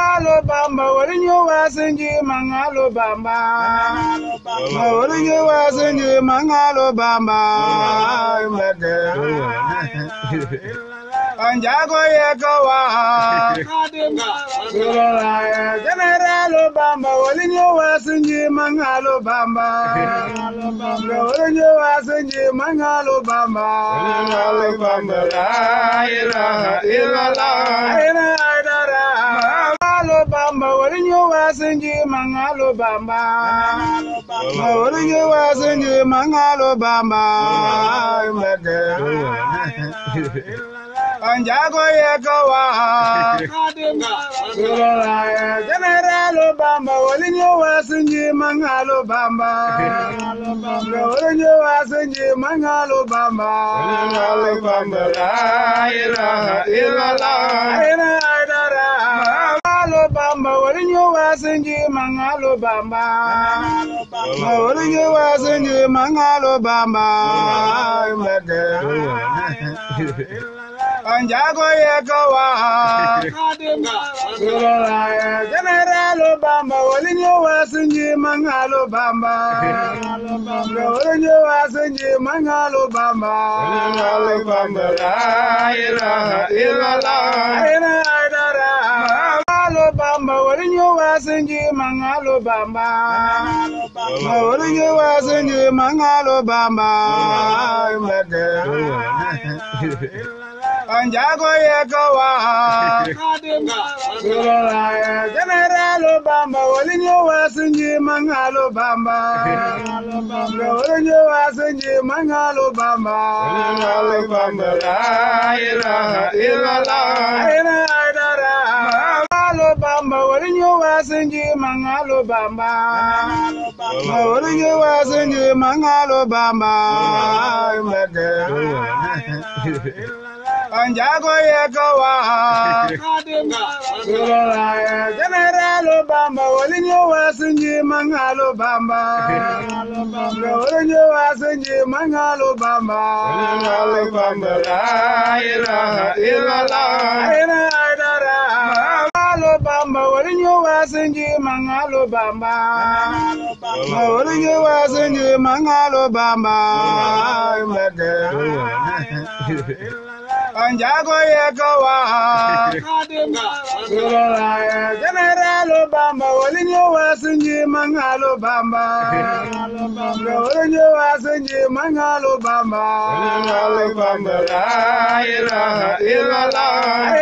Mangalo bamba, warinyo wasenji mangalo bamba. Warinyo wasenji mangalo bamba. Anjago yekawa. General Obama, warinyo wasenji mangalo bamba. Warinyo wasenji mangalo bamba. Mangalo bamba, la ilaha illallah. Mangalo bamba, warinyo wasenji mangalo bamba. Warinyo wasenji mangalo bamba. Anjago yekawa. General Obama, warinyo wasenji mangalo bamba. Warinyo wasenji mangalo bamba. Mangalo bamba, la ilaha illallah. Mangalo bamba, warinyo wasenji mangalo bamba. Warinyo wasenji mangalo bamba. Anjago yekawa. General Obama, warinyo wasenji mangalo bamba. Warinyo wasenji mangalo bamba. Mangalo bamba, la ilaha illallah. Mangalo bamba, warinyo wasenji mangalo bamba. Warinyo wasenji mangalo bamba. Anjago yekawa. General Obama, warinyo wasenji mangalo bamba. Warinyo wasenji mangalo bamba. Mangalo bamba, la ilaha illallah. Mangalo bamba, warinyo wasenji mangalo bamba. Warinyo wasenji mangalo bamba. Anjago yekawa. General Obama, warinyo wasenji mangalo bamba. Warinyo wasenji mangalo bamba. Mangalo bamba, la ilaha illallah. Mangalo bamba, warinyo wasenji mangalo bamba. Warinyo wasenji mangalo bamba. Anjago yekawa. General Obama, warinyo wasenji mangalo bamba. Warinyo wasenji mangalo bamba. Mangalo bamba, la ilaha illallah.